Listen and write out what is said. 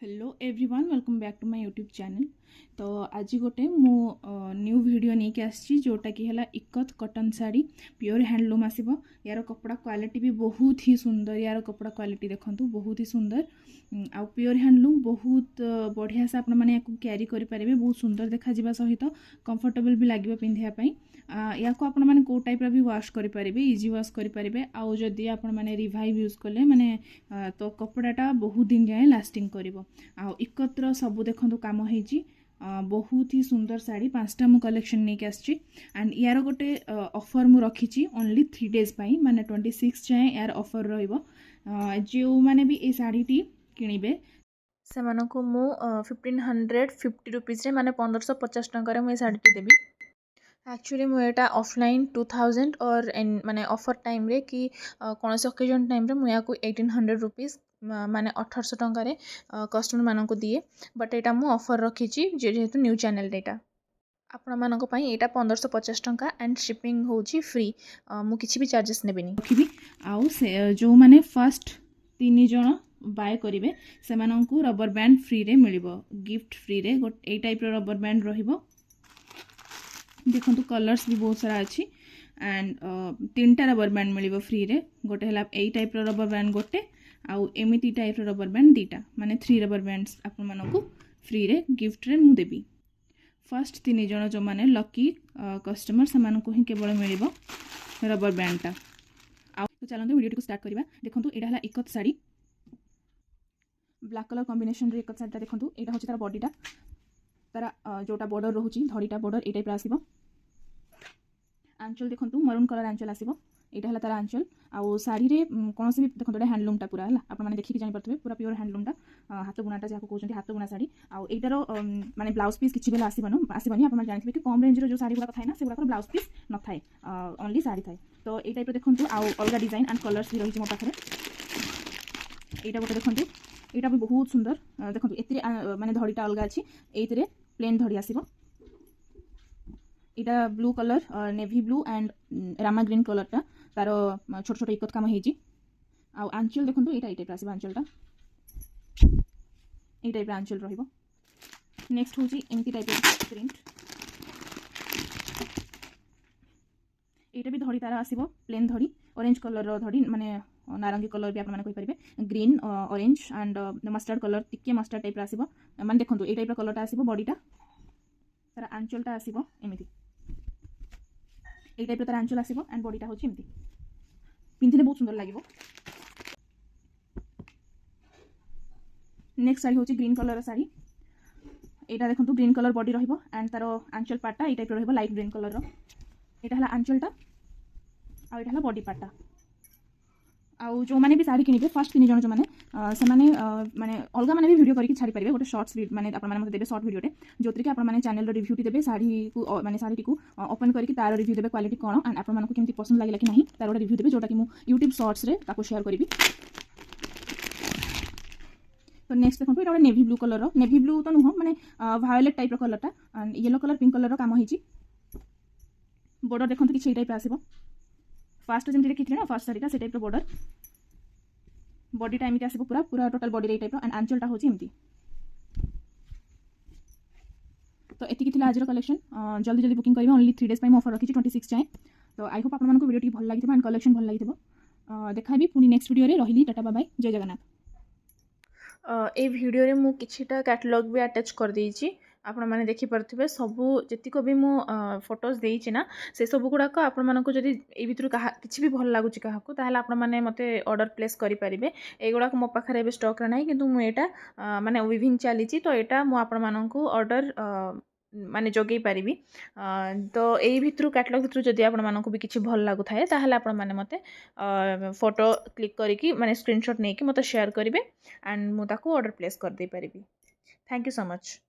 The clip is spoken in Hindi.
Hello everyone welcome back to my YouTube channel. तो आज गोटे मु न्यू वीडियो नहीं के आसी जोटा कि है इकत कटन साड़ी प्योर हैंडलूम आसब। यार कपड़ा क्वालिटी भी बहुत ही सुंदर। यार कपड़ा क्वालिटी देखंतु बहुत ही सुंदर आ प्योर हैंडलूम बहुत बढ़िया से आपण माने क्यारी करि परिबे। बहुत सुंदर देखा जिबा सहित कंफर्टेबल भी लागिबो पिंधिया पई। या को आपण माने को टाइप रा भी वॉश करि परिबे, इजी वॉश करि परिबे। आ जदि आपण माने रिवाइव यूज कले माने तो कपड़ाटा बहुत दिन जाए लास्टिंग करिवो। आ इकत्र सबू देखो कम होती बहुत ही सुंदर शाड़ी 5टा मु कलेक्शन नहीं के आसची। एंड यार गोटे ऑफर मु रखी ओनली 3 डेज पाई माने 26 जाए यार ऑफर रहिबो। जो माने भी ए शाड़ी टी किनिबे से मानको मु 1550 रुपीज रे माने 1550 टंका रे मु ए शाड़ी देबी। एक्चुअली मुझे ऑफलाइन 2000 और माने ऑफर टाइम रे कि कौन से ओकेजन टाइम रे मुझे 1800 रुपीज माने 1800 टंका रे कस्टमर मानक दिए। बट एटा मु ऑफर रखी जेहेतु न्यू चैनल डेटा आपण मानक पई एटा 1550 टंका एंड शिपिंग होची फ्री। मु किछि भी चार्जेस नेबेनी रखिबी। आउ से जो माने फर्स्ट 3 जण बाय करिवे से मानकू रबर बैंड फ्री रे मिलिबो। गिफ्ट फ्री रे ए टाइप रो रबर बैंड रहिबो। देखो कलर्स भी बहुत सारा अच्छी एंड 3टा रबर बैंड मिल फ्री रे। गोटे है यही टाइप रबर बैंड गोटे आउ एमती टाइप रबर बैंड 2टा माने 3 रबर बैंड्स आपण मानकू फ्री रे गिफ्ट रे मु देबी। फर्स्ट 3 जण जो माने लकी कस्टमर से मानकू ही केवल मिल रबर बैंडटा। आउ तो चलते वीडियो को स्टार्ट करवा। देखो एटा है ikat sari black colour combination रे इकत साड़ी देखो एटा होची तार बॉडीटा तारा जोटा बॉर्डर रोची धड़ीटा बॉर्डर ए टाइप आसीबो। आंचल देखो मरून कलर आंचल आसीबो। एटा हला तारा आंचल आउ साड़ी रे कौन से भी देखो एटा हैंडलूमटा पूरा है आपण माने देखि कि जानि परथबे पूरा प्योर हैंडलूमटा हाथ बुनाटा जाको कहउछन्ती हाथ बुना साड़ी। आउ एटारो माने ब्लाउज पीस किछि बेला आसीबनी आपण माने जानिथिबे कि कम रेंज रो जो साड़ी गुडा थाए ना से गुडा ब्लाउज पीस न थाए ओनली साड़ी थाए। तो ए टाइप रो देखंतु आउ अलगा डिजाइन एंड कलर्स भी रही मो पाखरे। एटा गोटे देखंतु एटा भी बहुत सुंदर देखंतु एतिरे माने धड़ीटा अलगा अछि एतिरे प्लेन धड़ी आसीबो। इटा blue colour navy blue and Rama green कलरटा तार छोट छोट इकत काम होइछि। आ आंचल देखंतु एटा ए टाइप आसीबो आंचलटा ए टाइप आंचल रहिबो। नेक्स्ट होछि एमती टाइप प्रिंट एटा भी धड़ी तारा आसीबो प्लेन धड़ी ऑरेंज कलर रो धड़ी माने नारंगी कलर भी आपण माने कहि परिबे green orange and mustard colour टिके मस्टर्ड टाइप आसीबो। माने देखंतु ए टाइप रो कलरटा आसीबो बॉडीटा तारा आंचलटा आसीबो एमिति ए टाइप तार आंचल आसीबो एंड बॉडीटा होछि एमती पिंधिले बहुत सुंदर लागिबो। नेक्स्ट साड़ी होछि ग्रीन कलर साड़ी एटा देखंतु ग्रीन कलर बॉडी रहिबो एंड तार आंचल पार्टटा ए टाइप रहिबो लाइट ग्रीन कलर रो। एटा हला आंचलटा आ एटा हला बॉडी पार्टटा। आउ जो माने भी साड़ी किनिबे फर्स्ट 3 जण जो माने से माने माने अलगा माने भी वीडियो करके छाड़ी परिबे गोटे शॉर्ट्स माने आपण माने मते देबे शॉर्ट वीडियो रे जोतरे कि आपण माने चैनल रो रिव्यू टी देबे साड़ी को माने साड़ी टी को ओपन करके तार रिव्यू देबे क्वालिटी कोन एंड आपण मानको केमती पसंद लागिला कि नाही तार रिव्यू देबे जोटा कि मु YouTube शॉर्ट्स रे ताको शेयर करबी। तो नेक्स्ट देखो एटा नेवी ब्लू कलर रो नेवी ब्लू तो नुह माने वायोलेट टाइप रो कलरटा and yellow colour pink colour रो काम होईची। बॉर्डर देखंतु कि छै टाइप आसीबो फर्स्ट जेमति देखिथिले ना फर्स्ट साड़ीटा से टाइप रो बॉर्डर बॉडी टाइम के आसीबो पूरा पूरा टोटल बॉडी रे टाइप रो एंड आंचलटा होची एमती। तो एति किथिला आज रो कलेक्शन जल्दी जल्दी बुकिंग करबे ओनली 3 डेज टाइम ऑफर रखिछि 26 जाए। तो आई होप आपण मानको वीडियो टी भल लागिथिबो एंड कलेक्शन भल लागिथिबो। देखाबी पुनी नेक्स्ट वीडियो रे रहिली टाटा बाय बाय जय जगन्नाथ। ए वीडियो रे मु किछिटा कैटलॉग भी अटैच कर देइछि आपण माने देखि परथिबे सबु जेतिको भी मु फोटोज देइछि ना से सब गुडाक आपण मानको जदि ए भितरु किछि भी भल लागुछि काहाकू ताहले आपण माने मते ऑर्डर प्लेस करि परिबे। ए गुडाक मो पाखरे एबे स्टॉक रे नाही किंतु मु एटा माने विविंग चलीछि तो एटा मु आपण मानको ऑर्डर माने जोगेई पारिबी। तो एई भितरु कैटलॉग भितरु जदि आपण मानको भी किछि भल लागु थाए ताहले आपण माने मते फोटो क्लिक करिकि माने स्क्रीनशॉट नेकी मते शेयर करिवे एंड मु ताको ऑर्डर प्लेस कर दे पारिबी। Thank you so much.